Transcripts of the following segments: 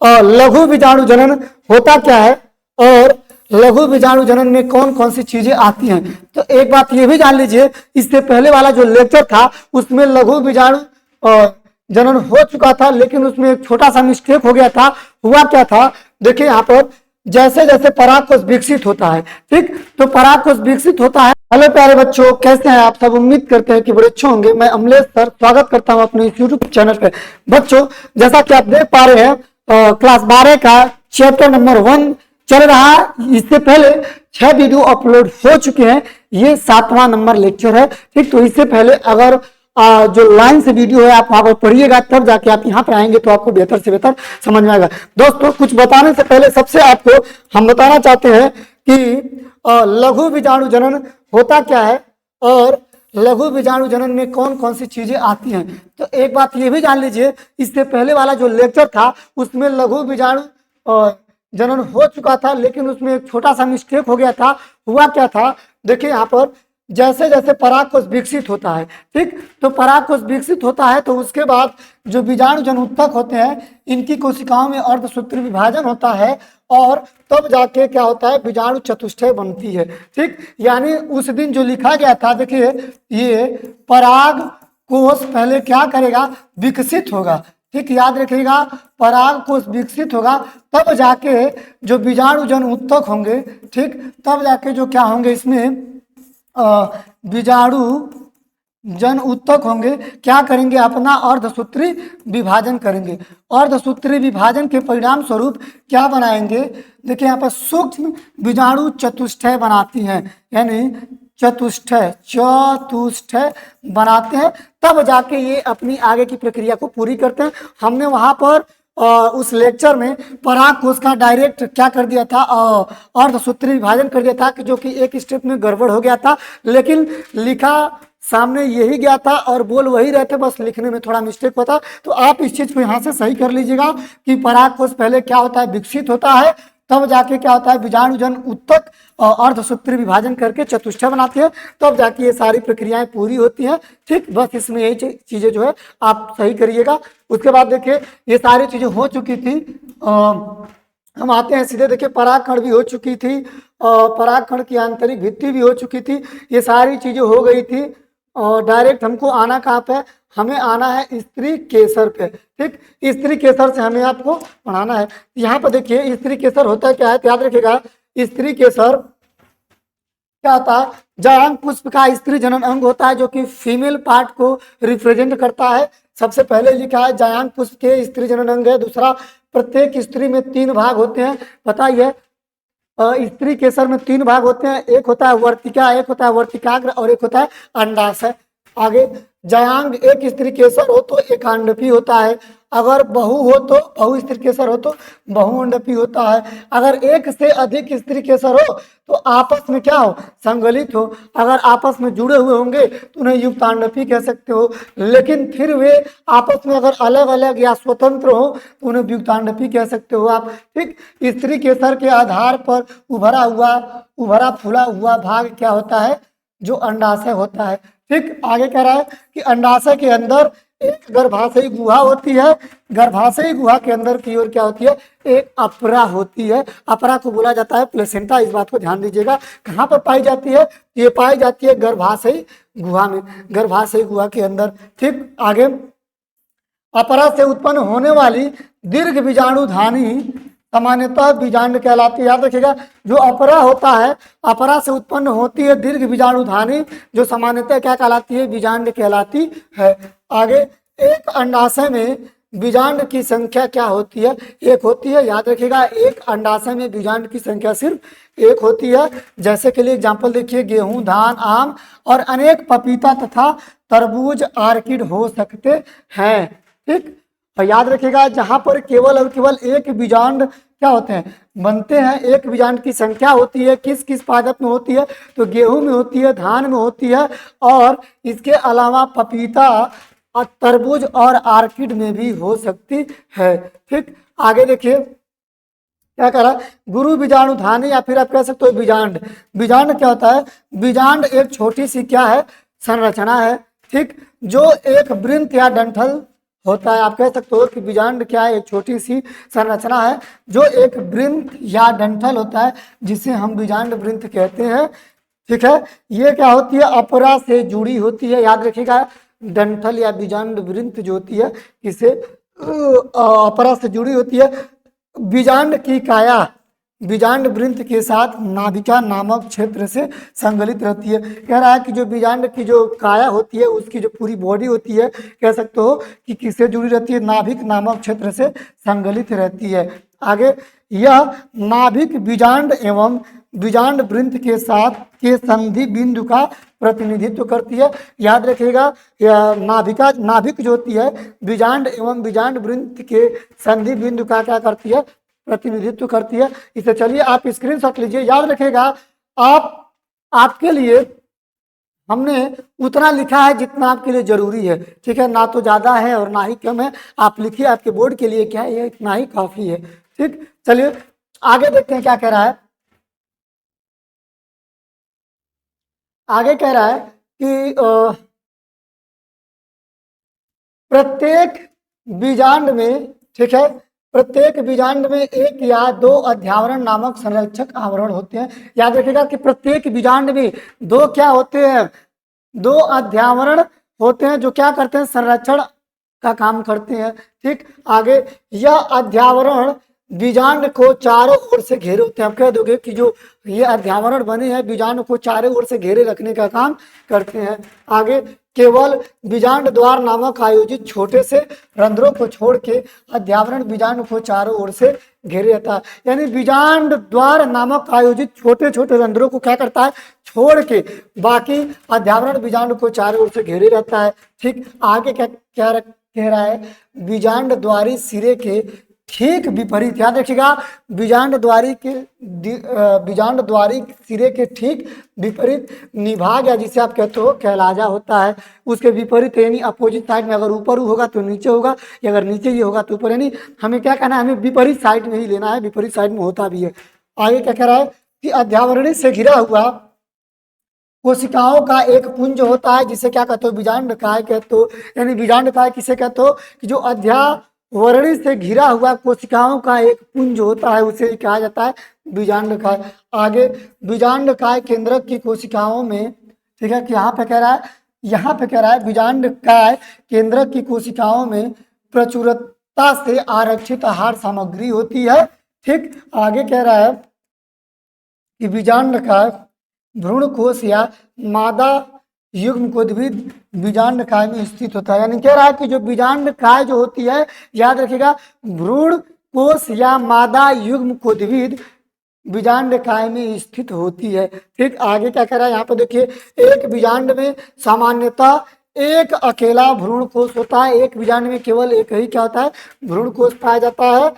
लघु बीजाणु जनन होता क्या है और लघु बीजाणु जनन में कौन कौन सी चीजें आती हैं। तो एक बात ये भी जान लीजिए, इससे पहले वाला जो लेक्चर था उसमें लघु बीजाणु जनन हो चुका था, लेकिन उसमें एक छोटा सा मिस्टेक हो गया था। हुआ क्या था, देखिए यहाँ पर जैसे जैसे परागकोश विकसित होता है, ठीक, तो परागकोश विकसित होता है। हेलो प्यारे बच्चों, कैसे हैं आप सब? उम्मीद करते हैं कि बड़े अच्छे होंगे। मैं अमलेश सर स्वागत करता हूं अपने यूट्यूब चैनल पे। बच्चों, जैसा कि आप देख पा रहे हैं क्लास 12 का चैप्टर नंबर 1 चल रहा है। इससे पहले 6 वीडियो अपलोड हो चुके हैं, ये 7वां नंबर लेक्चर है, ठीक। तो इससे पहले अगर जो लाइन से वीडियो है आप वहां पर पढ़िएगा, तब जाके आप यहाँ पे आएंगे तो आपको बेहतर से बेहतर समझ में आएगा। दोस्तों, कुछ बताने से पहले सबसे आपको हम बताना चाहते हैं कि लघु बीजाणु जनन होता क्या है और लघु बीजाणु जनन में कौन कौन सी चीजें आती हैं। तो एक बात ये भी जान लीजिए, इससे पहले वाला जो लेक्चर था उसमें लघु बीजाणु जनन हो चुका था, लेकिन उसमें एक छोटा सा मिस्टेक हो गया था। हुआ क्या था, देखिए यहाँ पर जैसे जैसे परागकोश विकसित होता है, ठीक, तो परागकोश विकसित होता है तो उसके बाद जो बीजाणु जन उत्तक होते हैं, इनकी कोशिकाओं में अर्धसूत्री विभाजन होता है और तब जाके क्या होता है, बीजाणु चतुष्टय बनती है, ठीक। यानी उस दिन जो लिखा गया था, देखिए ये परागकोश पहले क्या करेगा, विकसित होगा, ठीक, याद रखिएगा, परागकोश विकसित होगा तब जाके जो बीजाणु जन उत्तक होंगे, ठीक, तब जाके जो क्या होंगे, इसमें बीजाणु जन उत्तक होंगे, क्या करेंगे, अपना अर्धसूत्री विभाजन करेंगे। अर्धसूत्री विभाजन के परिणाम स्वरूप क्या बनाएंगे, देखिए यहाँ पर सूक्ष्म बीजाणु चतुष्टय बनाती हैं, यानी चतुष्टय बनाते हैं, तब जाके ये अपनी आगे की प्रक्रिया को पूरी करते हैं। हमने वहां पर उस लेक्चर में परागकोश का डायरेक्ट क्या कर दिया था, अर्धसूत्री विभाजन कर दिया था, कि जो कि एक स्टेप में गड़बड़ हो गया था, लेकिन लिखा सामने यही गया था और बोल वही रहते, बस लिखने में थोड़ा मिस्टेक होता। तो आप इस चीज को यहाँ से सही कर लीजिएगा कि परागकोश पहले क्या होता है, विकसित होता है, तब जाके क्या होता है, बीजाणु जन उत्तक अर्धसूत्री विभाजन करके चतुष्टय बनाती है, तब जाके ये सारी प्रक्रियाएं पूरी होती हैं, ठीक। बस इसमें यही चीजें जो है आप सही करिएगा। उसके बाद देखिए ये सारी चीजें हो चुकी थी। हम आते हैं सीधे, देखिए परागकण भी हो चुकी थी, परागकण की आंतरिक भित्ति भी हो चुकी थी, ये सारी चीजें हो गई थी। और डायरेक्ट हमको आना कहाँ पे, हमें आना है स्त्री केसर पे, ठीक। स्त्री केसर से हमें आपको पढ़ाना है। यहाँ पर देखिए स्त्री केसर होता है क्या है, तो याद रखिएगा, स्त्री केसर क्या होता है, जायांग पुष्प का स्त्री जनन अंग होता है, जो कि फीमेल पार्ट को रिप्रेजेंट करता है। सबसे पहले लिखा है जायांग पुष्प के स्त्री जनन अंग है। दूसरा, प्रत्येक स्त्री में 3 भाग होते हैं, पता ही है, स्त्री केसर में 3 भाग होते हैं, एक होता है वर्तिका, एक होता है वर्तिकाग्र और एक होता है अंडाशय। आगे जायांग एक स्त्री केसर हो तो एकांडपी होता है, अगर बहु हो तो बहु स्त्री केसर हो तो बहुअंडपी होता है। अगर एक से अधिक स्त्री केसर हो तो आपस में क्या हो, संगलित हो। अगर आपस में जुड़े हुए होंगे तो उन्हें युक्तांडपी कह सकते हो, लेकिन फिर वे आपस में अगर अलग अलग या स्वतंत्र हो तो उन्हें युक्तांडपी कह सकते हो आप, ठीक। स्त्री केसर के आधार पर उभरा फूला हुआ भाग क्या होता है, जो अंडाशय होता है, ठीक। आगे कह रहा है कि अंडाशय के अंदर एक गर्भाशयी गुहा होती है, गर्भाशयी गुहा के अंदर की ओर क्या होती है, एक अपरा होती है। अपरा को बोला जाता है प्लेसेंटा, इस बात को ध्यान दीजिएगा। कहाँ पर पाई जाती है, ये पाई जाती है गर्भाशयी गुहा में, गर्भाशयी गुहा के अंदर, ठीक। आगे, अपरा से उत्पन्न होने वाली दीर्घ बीजाणुधानी सामान्यतः बीजांड कहलाती है। याद रखिएगा, जो अपरा होता है, अपरा से उत्पन्न होती है दीर्घ बीजाणुधानी, जो सामान्यतः क्या कहलाती है, बीजांड कहलाती है। आगे, एक अंडाशय में बीजांड की संख्या क्या होती है, 1 होती है। याद रखिएगा, एक अंडाशय में बीजांड की संख्या सिर्फ 1 होती है। जैसे के लिए एग्जाम्पल देखिए, गेहूं, धान, आम और अनेक पपीता तथा तरबूज आर्किड हो सकते हैं, ठीक। और याद रखिएगा, जहां पर केवल और केवल एक बीजांड क्या होते हैं, बनते हैं, एक बीजांड की संख्या होती है, किस किस पादप में होती है, तो गेहूं में होती है, धान में होती है, और इसके अलावा पपीता, तरबूज और आर्किड में भी हो सकती है, ठीक। आगे देखिए क्या कह रहा है, गुरु बीजाणुधानी या फिर आप कह सकते हो बीजांड। बीजांड क्या होता है, बीजांड एक छोटी सी क्या है, संरचना है, ठीक, जो एक वृंत या डंठल होता है। आप कह सकते हो कि बीजांड क्या है, एक छोटी सी संरचना है जो एक वृंत या डंठल होता है जिसे हम बीजांड वृंत कहते हैं। ठीक है, ये क्या होती है, अपरा से जुड़ी होती है। याद रखिएगा, डंठल या बीजांड वृंत जो होती है किसे अपरा से जुड़ी होती है। बीजांड की काया बीजांड वृंत के साथ नाभिका नामक क्षेत्र से संगलित रहती है। कह रहा है कि जो बीजांड की जो काया होती है, उसकी जो पूरी बॉडी होती है, कह सकते हो कि किससे जुड़ी रहती है, नाभिक नामक क्षेत्र से संगलित रहती है। आगे, यह नाभिक बीजांड एवं बीजांड वृंत के साथ के संधि बिंदु का प्रतिनिधित्व करती है। याद रखिएगा, नाभिक जो होती है बीजांड एवं बीजांड वृंत के संधि बिंदु का क्या करती है, प्रतिनिधित्व करती है। इसे चलिए आप स्क्रीनशॉट लीजिए। याद रखिएगा, आपके लिए हमने उतना लिखा है जितना आपके लिए जरूरी है। ठीक है, ना तो ज्यादा है और ना ही कम है। आप लिखिए, आपके बोर्ड के लिए क्या है, ये इतना ही काफी है। ठीक, चलिए आगे देखते हैं क्या कह रहा है। आगे कह रहा है कि प्रत्येक बीजांड में, ठीक है, प्रत्येक बीजांड में एक या दो अध्यावरण नामक संरक्षक आवरण होते हैं। याद रखिएगा कि प्रत्येक बीजांड में दो क्या होते हैं, दो अध्यावरण होते हैं जो क्या करते हैं, संरक्षण का काम करते हैं। ठीक, आगे, यह अध्यावरण बीजांड को चारों ओर से घेरे होते हैं। आप कह दोगे कि जो ये अध्यावरण बने हैं बीजांड को चारों ओर से घेरे रखने का काम करते हैं। आगे, केवल बीजांड द्वार नामक आयोजित छोटे से रंध्रों को छोड़ के अध्यावरण बीजांड को चारों ओर से घेरे रहता है। यानी बीजांड द्वार नामक आयोजित छोटे छोटे रंध्रों को क्या करता है, छोड़ के बाकी अध्यावरण बीजांड को चारों ओर से घेरे रहता है। ठीक, आगे क्या क्या कह रहा है, बीजांड द्वारी सिरे के ठीक विपरीत। याद रखिएगा, बीजांड द्वारी सिरे के ठीक विपरीत निभाग या जिसे आप कहते हो कैलाजा होता है, उसके विपरीत यानी अपोजिट साइड में, अगर ऊपर होगा तो नीचे होगा, या अगर नीचे ही होगा तो ऊपर। यानी हमें क्या कहना है, हमें विपरीत साइड में ही लेना है, विपरीत साइड में होता भी है। आगे क्या कह रहा है कि अध्यावरणी से घिरा हुआ कोशिकाओं का एक पुंज होता है जिसे क्या कहते हो, बीजांड काय कहते हो। यानी बीजांड काय किसे कहते हो, कि जो अध्यावरणी से घिरा हुआ कोशिकाओं का एक पुंज होता है उसे कहा जाता है बीजांड काय। आगे, बीजांड काय केंद्रक की कोशिकाओं में, ठीक है, कि यहाँ पे कह रहा है बीजांड काय केंद्रक की कोशिकाओं में प्रचुरता से आरक्षित आहार सामग्री होती है। ठीक, आगे कह रहा है कि बीजांड काय भ्रूण कोश या मादा युग्म कोद्भिद बीजांड काय में स्थित होता है। यानी कह रहा है कि जो बीजांड काय जो होती है, याद रखिएगा, भ्रूण कोश या मादा युग्म कोद्भिद बीजांड काय में स्थित होती है। ठीक, आगे क्या कह रहा है, यहाँ पे देखिए, एक बीजांड में सामान्यतः एक अकेला भ्रूण कोश होता है। एक बीजांड में केवल एक ही क्या होता है, भ्रूण कोश पाया जाता है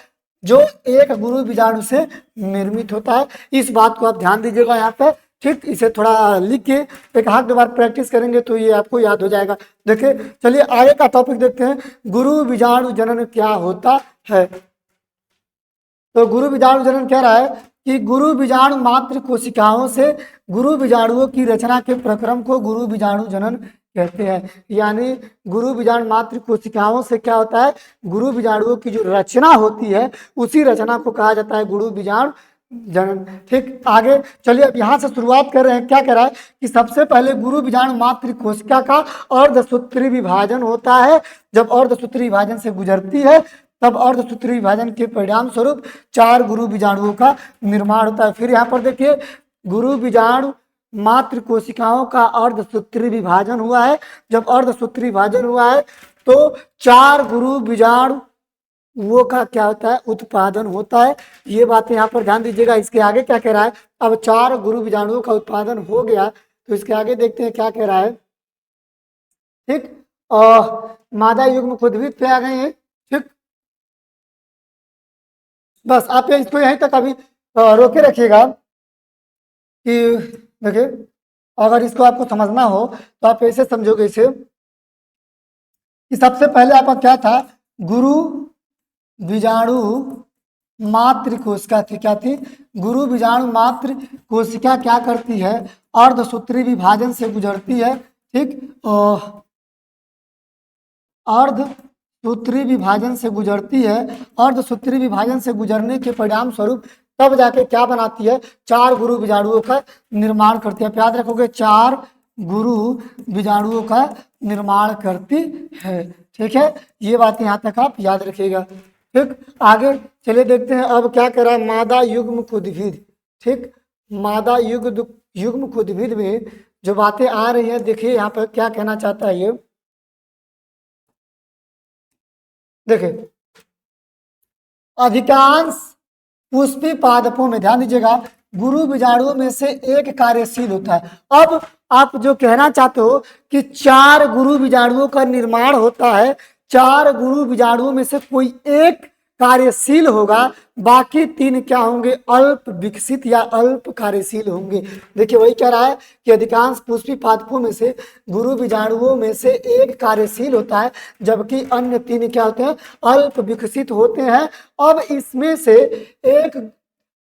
जो एक गुरु बीजाणु से निर्मित होता है। इस बात को आप ध्यान दीजिएगा यहाँ पे। ठीक, इसे थोड़ा लिख के एक हाथ 2 बार प्रैक्टिस करेंगे तो ये आपको याद हो जाएगा। देखिए, चलिए आगे का टॉपिक देखते हैं, गुरु बीजाणु जनन क्या होता है। तो गुरु बीजाणु जनन कह रहा है कि गुरु बीजाणु मात्र कोशिकाओं से गुरु बीजाणुओं की रचना के प्रक्रम को गुरु बीजाणु जनन कहते हैं। यानी गुरु बीजाणु मात्र कोशिकाओं से क्या होता है, गुरु बीजाणुओं की जो रचना होती है उसी रचना को कहा जाता है गुरु बीजाणु जनन। ठीक, आगे चलिए अब यहाँ से शुरुआत कर रहे हैं। क्या कह रहा है कि सबसे पहले गुरु बीजाणु मात्र कोशिका का अर्धसूत्री विभाजन होता है। जब अर्धसूत्री विभाजन से गुजरती है तब अर्धसूत्री विभाजन के परिणाम स्वरूप 4 गुरु बीजाणुओं का निर्माण होता है। फिर यहाँ पर देखिए, गुरु बीजाणु मात्र कोशिकाओं का अर्धसूत्री विभाजन हुआ है। जब अर्धसूत्री विभाजन हुआ है तो 4 गुरु बीजाणु वो का क्या होता है, उत्पादन होता है। ये बातें यहाँ पर ध्यान दीजिएगा। इसके आगे क्या कह रहा है, अब 4 गुरु बीजाणुओं का उत्पादन हो गया तो इसके आगे देखते हैं क्या कह रहा है। ठीक, मादा युग्म कोद्भिद पे आ गए हैं। ठीक, बस आप इसको यहीं तक अभी रोके रखिएगा कि देखिए, अगर इसको आपको समझना हो तो आप ऐसे समझोगे इसे कि सबसे पहले आपका क्या था, गुरु बीजाणु मात्र कोशिका थी। क्या थी, गुरु बीजाणु मात्र कोशिका क्या करती है, अर्धसूत्री विभाजन से गुजरती है। ठीक, अर्ध सूत्री विभाजन से गुजरती है, अर्धसूत्री विभाजन से गुजरने के परिणाम स्वरूप तब जाके क्या बनाती है, 4 गुरु बीजाणुओं का निर्माण करती है। याद रखोगे 4 गुरु बीजाणुओं का निर्माण करती है। ठीक है, ये बात यहाँ तक आप याद रखिएगा। ठीक, आगे चलिए देखते हैं अब क्या करा मादा युग्म उद्भिद। ठीक, मादा युग्म उद्भिद में जो बातें आ रही हैं, देखिए यहाँ पर क्या कहना चाहता है ये। देखिए, अधिकांश पुष्पी पादपों में ध्यान दीजिएगा गुरु बीजाणुओं में से एक कार्यशील होता है। अब आप जो कहना चाहते हो कि 4 गुरु बीजाणुओं का निर्माण होता है, 4 गुरु बीजाणुओं में से कोई एक कार्यशील होगा, बाकी 3 क्या होंगे, अल्प विकसित या अल्प कार्यशील होंगे। देखिए वही कह रहा है कि अधिकांश पुष्पी पादपों में से गुरु बीजाणुओं में से एक कार्यशील होता है, जबकि अन्य 3 क्या होते हैं, अल्प विकसित होते हैं। अब इसमें से एक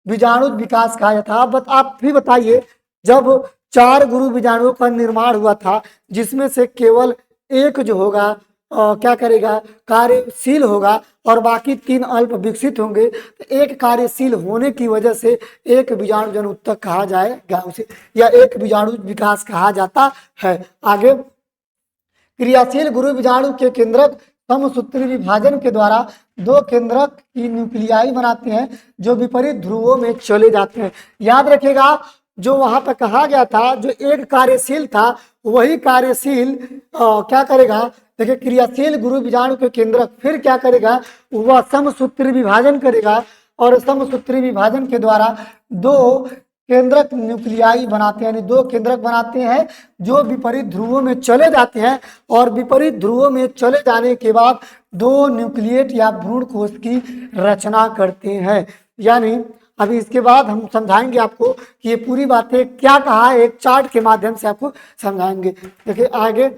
बीजाणु विकास कहा जाता है। अब आप भी बताइए, जब 4 गुरु बीजाणुओं का निर्माण हुआ था, जिसमें से केवल एक जो होगा क्या करेगा, कार्यशील होगा और बाकी 3 अल्प विकसित होंगे, तो एक कार्यशील होने की वजह से एक बीजाणु जन उत्तक कहा जाएगा उसे, या एक बीजाणु विकास कहा जाता है। आगे, क्रियाशील गुरु बीजाणु के केंद्रक समसूत्री विभाजन के द्वारा 2 केंद्रक की न्यूक्लियाई बनाते हैं जो विपरीत ध्रुवों में चले जाते हैं। याद रखिएगा जो वहां पर कहा गया था, जो एक कार्यशील था वही कार्यशील क्या करेगा, देखिए क्रियाशील गुरु बीजाणु के केंद्रक फिर क्या करेगा, वह समसूत्री विभाजन करेगा और समसूत्री विभाजन के द्वारा 2 केंद्रक न्यूक्लियाई बनाते हैं, यानी 2 केंद्रक बनाते हैं जो विपरीत ध्रुवों में चले जाते हैं, और विपरीत ध्रुवों में चले जाने के बाद 2 न्यूक्लिएट या भ्रूण कोश की रचना करते हैं। यानी अभी इसके बाद हम समझाएंगे आपको कि ये पूरी बातें क्या कहा है, एक चार्ट के माध्यम से आपको समझाएंगे। देखिए आगे,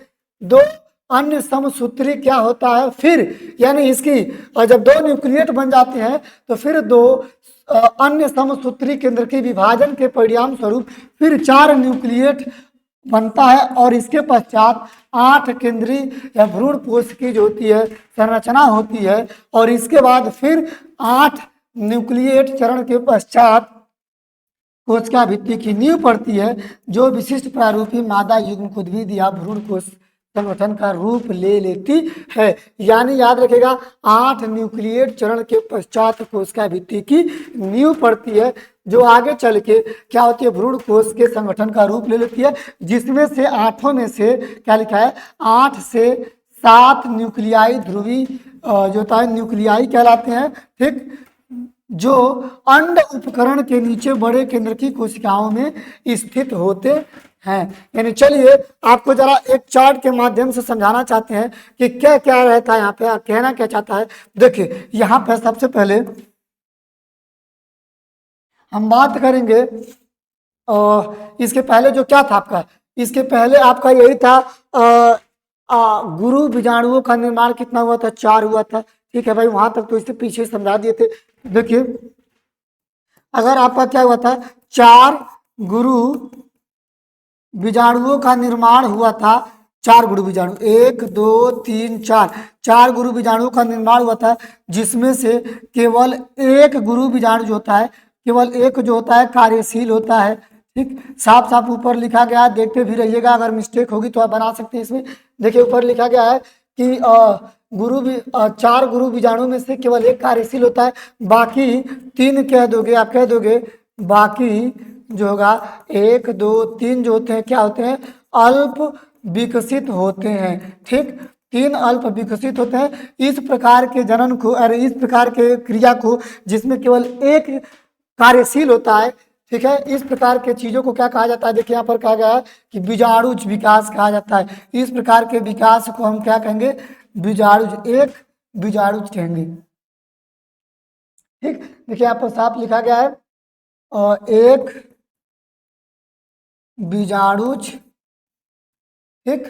2 अन्य समसूत्री क्या होता है फिर, यानी इसकी जब 2 न्यूक्लिएट बन जाते हैं तो फिर 2 अन्य समसूत्री केंद्र के विभाजन के परिणाम स्वरूप फिर 4 न्यूक्लिएट बनता है, और इसके पश्चात 8 केंद्रीय या भ्रूण कोश की जो होती है संरचना होती है, और इसके बाद फिर 8 न्यूक्लिएट चरण के पश्चात कोशिका भित्ति की नींव पड़ती है, जो विशिष्ट प्रारूपी मादा युग्म उद्भिद या भ्रूण कोश संगठन का रूप ले लेती है। यानी याद रखेगा 8 न्यूक्लिएट चरण के पश्चात कोशिका भित्ति की नींव पड़ती है, जो आगे चल के क्या होती है, भ्रूण कोश के संगठन का रूप ले लेती है, जिसमें से 8 में से क्या लिखा है, 8 से 7 न्यूक्लियाई ध्रुवी जो होता है न्यूक्लियाई कहलाते हैं। ठीक, जो अंड उपकरण के नीचे बड़े केंद्र की कोशिकाओं में स्थित होते हैं। यानी चलिए आपको जरा एक चार्ट के माध्यम से समझाना चाहते हैं कि क्या क्या रहता है यहाँ पे, कहना क्या चाहता है। देखिए यहाँ पे सबसे पहले हम बात करेंगे, इसके पहले जो क्या था आपका, इसके पहले आपका यही था गुरु बीजाणुओं का निर्माण कितना हुआ था, 4 हुआ था। ठीक है भाई, वहां तक तो इससे पीछे समझा दिए थे। देखिए अगर आपका क्या हुआ था, 4 गुरु बीजाणुओं का निर्माण हुआ था, 4 गुरु बीजाणु, 1 2 3 4 गुरु बीजाणुओं का निर्माण हुआ था, जिसमें से केवल एक गुरु बीजाणु जो होता है, केवल एक जो होता है कार्यशील होता है। ठीक, साफ साफ ऊपर लिखा गया है, देखते भी रहिएगा, अगर मिस्टेक होगी तो आप बना सकते हैं इसमें। देखिए ऊपर लिखा गया है कि 4 गुरु बीजाणु में से केवल एक कार्यशील होता है, बाकी 3 कह दोगे, आप कह दोगे बाकी जो होगा 1 2 3 जो होते हैं क्या होते हैं, अल्प विकसित होते हैं। ठीक, 3 अल्प विकसित होते हैं। इस प्रकार के जनन को, अरे इस प्रकार के क्रिया को जिसमें केवल एक कार्यशील होता है, ठीक है, इस प्रकार के चीजों को क्या कहा जाता है, देखिए यहाँ पर कहा गया है कि बीजाणुज विकास कहा जाता है। इस प्रकार के विकास को हम क्या कहेंगे, बीजाणुज, एक बीजाणुज कहेंगे। ठीक, देखिए यहाँ पर साफ लिखा गया है और एक बीजाणुज ठीक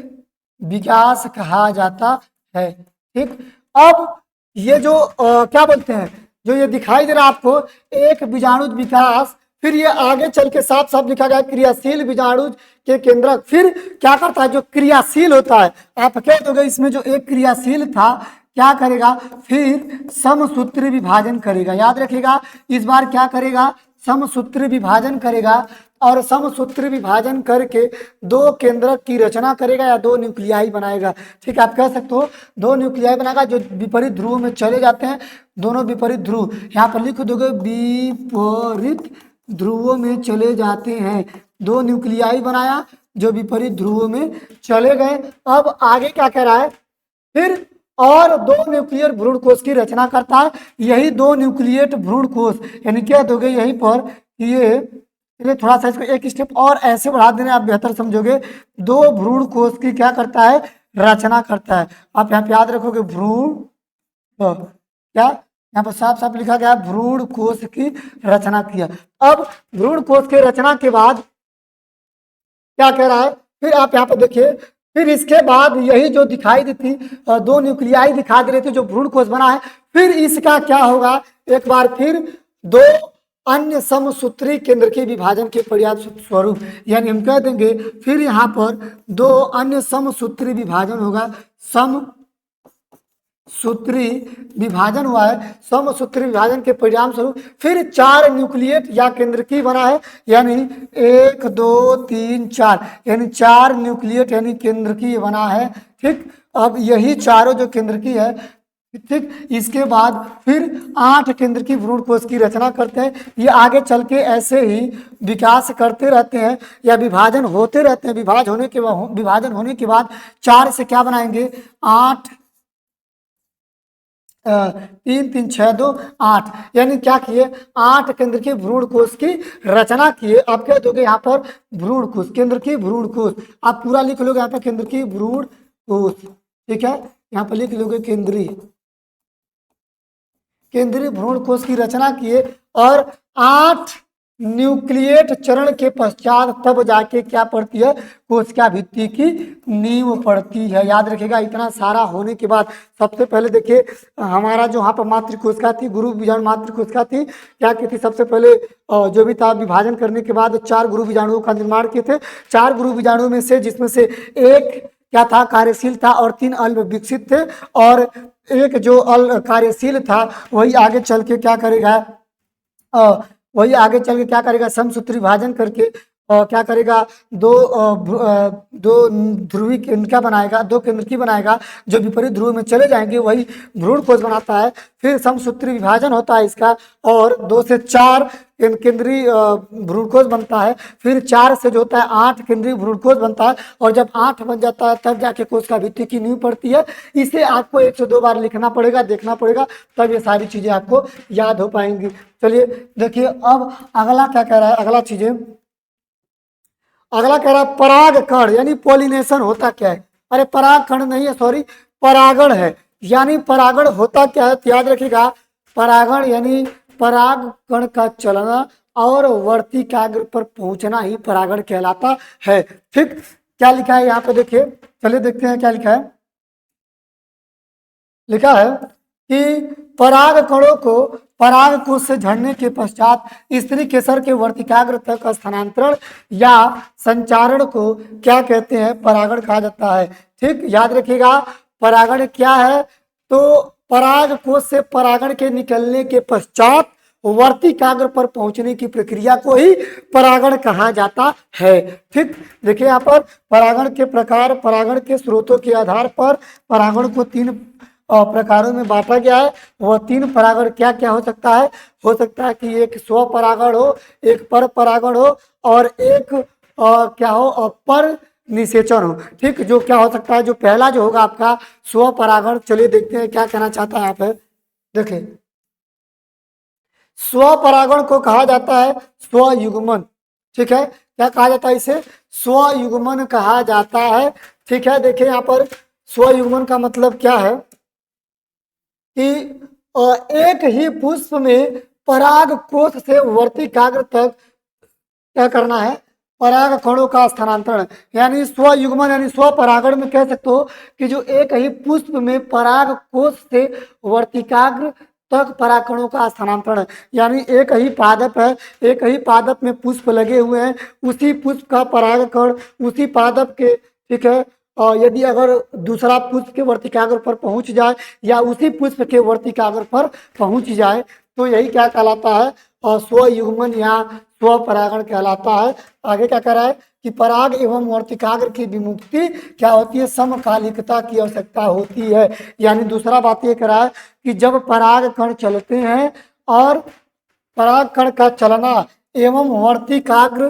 विकास कहा जाता है। ठीक, अब ये जो क्या बोलते हैं, जो ये दिखाई दे रहा है आपको एक बीजाणुज विकास, फिर ये आगे चल के साफ साफ लिखा गया क्रियाशील बीजाणुज के केंद्रक फिर क्या करता है, जो क्रियाशील होता है, आप कह दोगे इसमें जो एक क्रियाशील था, क्या करेगा, फिर समसूत्री विभाजन करेगा। याद रखिएगा, इस बार क्या करेगा, समसूत्री विभाजन करेगा, और समसूत्री विभाजन करके दो केंद्रक की रचना करेगा या दो न्यूक्लियाई बनाएगा। ठीक है, आप कह सकते हो दो न्यूक्लियाई बनाएगा जो विपरीत ध्रुव में चले जाते हैं, दोनों विपरीत ध्रुव, यहाँ पर लिख दोगे विपरीत ध्रुवों में चले जाते हैं। दो न्यूक्लियाई बनाया जो विपरीत ध्रुवों में चले गए। अब आगे क्या कह रहा है, फिर और दो न्यूक्लियर भ्रूण कोष की रचना करता है। यही दो न्यूक्लिएट भ्रूण कोष, यानी क्या दोगे यहीं पर ये थोड़ा सा इसको एक स्टेप और ऐसे बढ़ा देने, आप बेहतर समझोगे। दो भ्रूण कोष की क्या करता है, रचना करता है। आप यहाँ पे याद रखोगे भ्रूण, क्या यहाँ पर साफ साफ लिखा गया भ्रूण कोष की रचना किया। अब भ्रूण कोष के रचना के बाद क्या कह रहा है, फिर आप यहाँ पर देखिए, फिर इसके बाद यही जो दिखाई देती दो न्यूक्लियाई दिखा दे रही थी जो भ्रूण कोष बना है, फिर इसका क्या होगा, एक बार फिर दो अन्य समसूत्री केंद्र के विभाजन के पर्याप्त स्वरूप, यानी हम कह देंगे फिर यहाँ पर दो अन्य समसूत्री विभाजन होगा। समसूत्री विभाजन हुआ है, समसूत्री विभाजन के परिणाम स्वरूप फिर चार न्यूक्लिएट या केंद्रकी बना है, यानी 1 2 3 4, यानी चार न्यूक्लिएट यानी केंद्रकी बना है। ठीक, अब यही चारों जो केंद्रकी है, ठीक, इसके बाद फिर 8 केंद्रकी भ्रूण कोष की रचना करते हैं। ये आगे चल के ऐसे ही विकास करते रहते हैं या विभाजन होते रहते हैं। विभाजन होने के बाद 4 से क्या बनाएंगे, 8 3 3 6 2 8, यानी क्या किए, 8 केंद्र के भ्रूण कोष की रचना किए। आप क्या दोगे यहाँ पर, भ्रूण कोष, केंद्र की भ्रूण कोष, आप पूरा लिख लोगे यहाँ पर केंद्र की भ्रूण कोष। ठीक है, यहाँ पर लिख लोगे केंद्रीय भ्रूण कोष की रचना किए, और 8 न्यूक्लिएट चरण के पश्चात तब जाके क्या पड़ती है, कोशिका भित्ति की नींव पड़ती है। याद रखिएगा, इतना सारा होने के बाद सबसे पहले देखिए हमारा जो यहाँ पर मातृ कोशिका थी, गुरु बीजाणु मातृ कोशिका थी, क्या की थी, सबसे पहले जो भी था विभाजन करने के बाद 4 गुरु बीजाणुओं का निर्माण किए थे। 4 गुरु बीजाणुओं में से जिसमें से एक क्या था, कार्यशील था, और 3 अल्प विकसित थे, और एक जो कार्यशील था वही आगे चल के क्या करेगा, समसूत्री विभाजन करके क्या करेगा, दो ध्रुवी केंद्र बनाएगा, दो केंद्र की बनाएगा जो विपरीत ध्रुव में चले जाएंगे, वही भ्रूण कोष बनाता है। फिर समसूत्री विभाजन होता है इसका, और 2 से 4 केंद्रीय भ्रूण कोष बनता है। फिर 4 से जो होता है 8 केंद्रीय भ्रूण कोष बनता है, और जब 8 बन जाता है तब जाके कोशिका भित्ति की नींव पड़ती है। इसे आपको 1 से 2 बार लिखना पड़ेगा, देखना पड़ेगा, तब ये सारी चीजें आपको याद हो पाएंगी। चलिए देखिए, अब अगला क्या कह रहा है, अगला कह रहा है पराग कण, यानी पोलिनेशन होता क्या है। अरे पराग कण नहीं है, सॉरी, परागण है। यानी परागण होता क्या है, याद रखिएगा, परागण यानी पराग कण का चलना और वर्तिकाग्र पर पहुंचना ही परागण कहलाता है। ठीक, क्या लिखा है यहाँ पे देखिए, चलिए देखते हैं क्या लिखा है। लिखा है कि पराग कणों को पराग कोश से झड़ने के पश्चात स्त्री केसर के वर्तिकाग्र तक स्थानांतरण या संचारण को क्या कहते हैं, परागण कहा जाता है। ठीक, याद रखिएगा, परागण क्या है, तो पराग कोश से परागण के निकलने के पश्चात वर्तिकाग्र पर पहुंचने की प्रक्रिया को ही परागण कहा जाता है। ठीक, देखिए यहाँ पर परागण के प्रकार, परागण के स्रोतों के आधार पर परागण को 3 प्रकारों में बांटा गया है। वह 3 परागण क्या क्या हो सकता है कि एक स्व परागण हो, एक पर परागण हो, और एक क्या हो, पर निषेचन हो। ठीक, जो क्या हो सकता है, जो पहला जो होगा आपका स्व परागण, चलिए देखते हैं क्या कहना चाहता है यहाँ पे। देखिए, स्व परागण को कहा जाता है स्वयुग्मन। ठीक है, क्या कहा जाता है इसे, स्वयुग्मन कहा जाता है। ठीक है, देखिए यहाँ पर स्वयुग्मन का मतलब क्या है कि एक ही पुष्प में पराग कोश से वर्तिकाग्र तक क्या करना है, पराग कणों का स्थानांतरण, यानी स्वयुग्मन यानी स्व परागण में कह सकते हो कि जो एक ही पुष्प में पराग कोश से वर्तिकाग्र तक परागकणों का स्थानांतरण, यानी एक ही पादप है, एक ही पादप में पुष्प लगे हुए हैं, उसी पुष्प का परागकण उसी पादप के, ठीक है, यदि अगर दूसरा पुष्प के वर्तिकाग्र पर पहुंच जाए या उसी पुष्प के वर्तिकाग्र पर पहुंच जाए तो यही क्या कहलाता है, स्वयुग्मन या स्वपरागण कहलाता है। आगे क्या कह रहा है कि पराग एवं वर्तिकाग्र की विमुक्ति क्या होती है, समकालिकता की आवश्यकता होती है। यानी दूसरा बात ये कह रहा है कि जब पराग कण चलते हैं और पराग कण का चलना एवं वर्तिकाग्र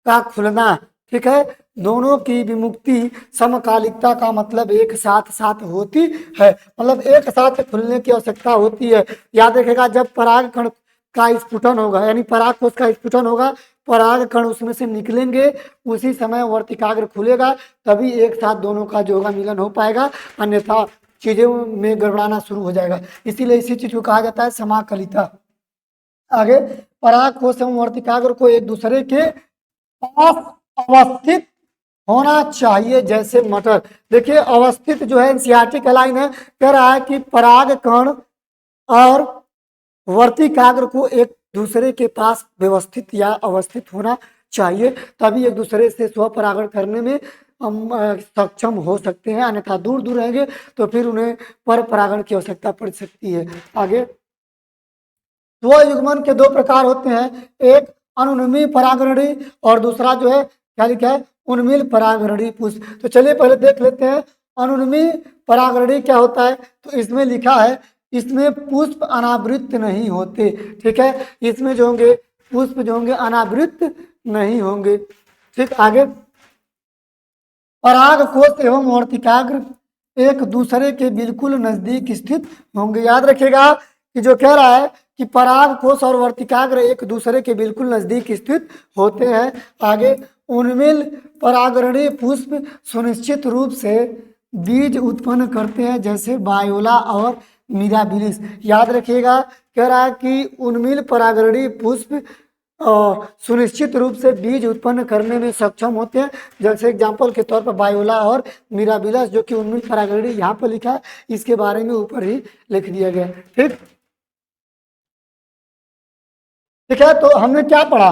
का खुलना, ठीक है, दोनों की विमुक्ति समकालिकता का मतलब एक साथ साथ होती है, मतलब एक साथ खुलने की आवश्यकता होती है। याद रखेगा जब पराग कण का स्फुटन होगा यानी पराग कोश का स्फुटन होगा, पराग कण उसमें से निकलेंगे, उसी समय वर्तिकाग्र खुलेगा, तभी एक साथ दोनों का जो होगा मिलन हो पाएगा, अन्यथा चीजों में गड़बड़ाना शुरू हो जाएगा। इसीलिए इसी चीज को कहा जाता है समाकलिता। आगे पराग कोश एवं वर्तिकाग्र को एक दूसरे के पास अवस्थित होना चाहिए जैसे मटर। देखिए अवस्थित जो है एनसीईआरटी का लाइन है, कह रहा है कि पराग कण और वर्तिकाग्र को एक दूसरे के पास व्यवस्थित या अवस्थित होना चाहिए, तभी एक दूसरे से स्वपरागण करने में हम सक्षम हो सकते हैं, अन्यथा दूर दूर रहेंगे तो फिर उन्हें पर परागण की आवश्यकता पड़ सकती है। आगे स्वयुग्मन के दो प्रकार होते हैं, एक अनुन्मील परागरणी और दूसरा जो है क्या लिखा है, उन्मील परागरणी पुष्प। तो चलिए पहले देख लेते हैं अनुन्मील परागरणी क्या होता है। तो इसमें लिखा है इसमें पुष्प अनावृत नहीं होते, ठीक है, इसमें जो होंगे पुष्प जो होंगे अनावृत नहीं होंगे। ठीक, आगे पराग कोश एवं वर्तिकाग्र एक दूसरे के बिल्कुल नजदीक स्थित होंगे। याद रखिएगा कि जो कह रहा है कि पराग कोश और वर्तिकाग्र एक दूसरे के बिल्कुल नजदीक स्थित होते हैं। आगे उन्मिल परागरणी पुष्प सुनिश्चित रूप से बीज उत्पन्न करते हैं जैसे वायोला और मिराबिलिस। याद रखिएगा कह रहा है कि उन्मिल परागरणी पुष्प सुनिश्चित रूप से बीज उत्पन्न करने में सक्षम होते हैं, जैसे एग्जाम्पल के तौर पर वायोला और मिराबिलस जो कि उन्मिल परागरणी यहाँ पर लिखा है, इसके बारे में ऊपर ही लिख दिया गया। ठीक, ठीक है, तो हमने क्या पढ़ा,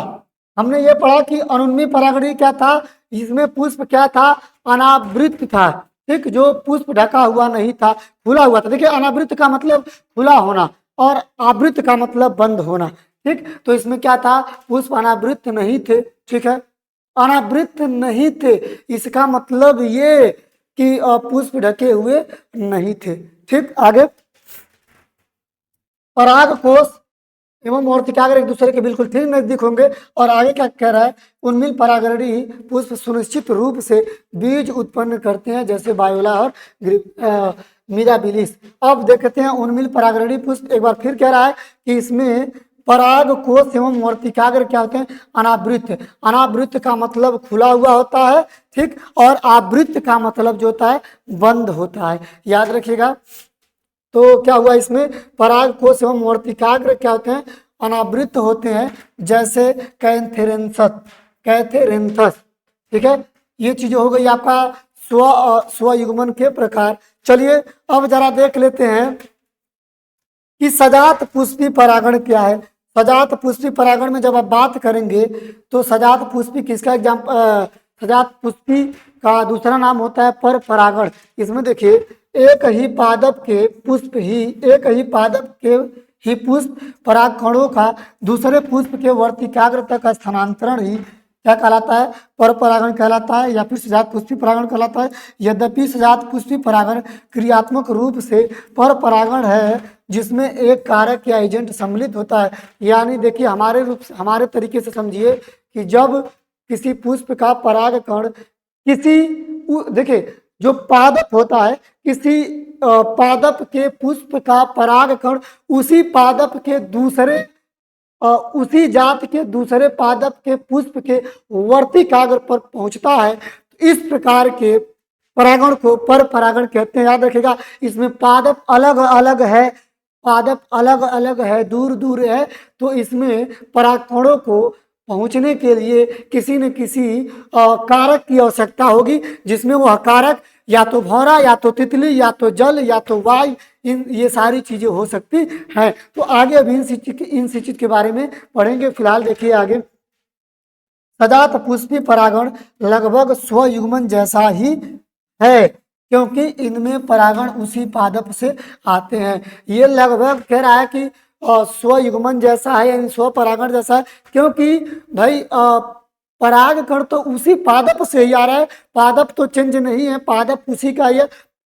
हमने ये पढ़ा कि अनुन्मील परागरणी क्या था, इसमें पुष्प क्या था, अनावृत था। ठीक, जो पुष्प ढका हुआ नहीं था, खुला हुआ था। देखिए अनावृत का मतलब खुला होना और आवृत का मतलब बंद होना। ठीक, तो इसमें क्या था, पुष्प अनावृत नहीं थे। ठीक है, अनावृत नहीं थे, इसका मतलब ये कि पुष्प ढके हुए नहीं थे। ठीक, आगे पराग कोश एवं वर्तिकाग्र एक दूसरे के बिल्कुल ठीक नजदीक होंगे। और आगे क्या कह रहा है, उन्मिल परागरणी पुष्प सुनिश्चित रूप से बीज उत्पन्न करते हैं जैसे वायोला और मिराबिलिस। अब देखते हैं उन्मिल परागरणी पुष्प, एक बार फिर कह रहा है कि इसमें पराग कोश एवं वर्तिकाग्र क्या होते हैं, अनावृत। अनावृत का मतलब खुला हुआ होता है, ठीक, और आवृत का मतलब जो होता है बंद होता है। याद रखिएगा, तो क्या हुआ इसमें पराग कोश एवं वर्तिकाग्र क्या होते हैं, अनावृत होते हैं जैसे कैंथेरेंथस, कैथेरेंथस। ठीक है, ये चीज हो गई आपका स्वयुग्मन के प्रकार। चलिए अब जरा देख लेते हैं कि सजात पुष्पी परागण क्या है। सजात पुष्पी परागण में जब आप बात करेंगे तो सजात पुष्पी किसका सजात पुष्पी का दूसरा नाम होता है पर परागण। इसमें देखिए एक ही पादप के पुष्प ही एक ही पादप के ही पुष्प परागकणों का दूसरे पुष्प के वर्तिकाग्र तक स्थानांतरण ही क्या कहलाता है, पर परागण कहलाता है या फिर सजात पुष्पी परागण कहलाता है। यद्यपि सजात पुष्पी परागण क्रियात्मक रूप से पर परागण है जिसमें एक कारक या एजेंट सम्मिलित होता है। यानी देखिए हमारे तरीके से समझिए कि जब किसी पुष्प का परागकण किसी देखिए जो पादप होता है, किसी पादप के पुष्प का परागकण उसी पादप के दूसरे उसी जात के दूसरे पादप के पुष्प के वर्तिकाग्र पर पहुंचता है, इस प्रकार के परागण को पर परागण कहते हैं। याद रखिएगा, इसमें पादप अलग अलग है, पादप अलग अलग है, दूर दूर है, तो इसमें परागकणों को पहुंचने के लिए किसी न किसी कारक की आवश्यकता होगी, जिसमें वह कारक या तो भौरा या तो तितली या तो जल या तो वायु, ये सारी चीजें हो सकती हैं। तो आगे अभी इन चीज के बारे में पढ़ेंगे। फिलहाल देखिए आगे सजात पुष्पी परागण लगभग स्वयुग्मन जैसा ही है, क्योंकि इनमें परागण उसी पादप से आते हैं। ये लगभग कह रहा है कि स्वयुग्मन जैसा है, यानी स्व परागण जैसा है, क्योंकि भाई परागकण तो उसी पादप से ही आ रहा है, पादप तो चेंज नहीं है, पादप उसी का ही है।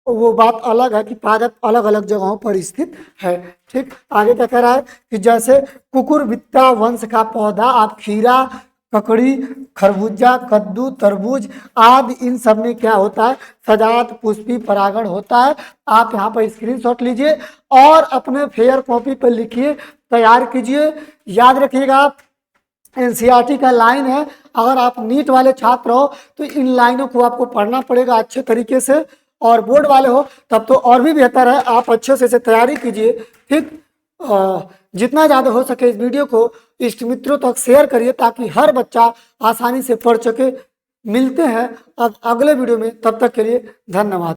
वो बात अलग है कि पादप अलग अलग जगहों पर स्थित है। ठीक, आगे क्या कह रहा है कि जैसे कुकुरबिट्टा वंश का पौधा आप खीरा, ककड़ी, खरबूजा, कद्दू, तरबूज आदि, इन सब में क्या होता है, सजात पुष्पी परागण होता है। आप यहाँ पर स्क्रीनशॉट लीजिए और अपने फेयर कॉपी पर लिखिए, तैयार कीजिए। याद रखिएगा एनसीईआरटी का लाइन है, अगर आप नीट वाले छात्र हो तो इन लाइनों को आपको पढ़ना पड़ेगा अच्छे तरीके से, और बोर्ड वाले हो तब तो और भी बेहतर है, आप अच्छे से इसे तैयारी कीजिए। ठीक, जितना ज़्यादा हो सके इस वीडियो को इष्ट मित्रों तक शेयर करिए ताकि हर बच्चा आसानी से पढ़ सके। मिलते हैं अब अगले वीडियो में, तब तक के लिए धन्यवाद।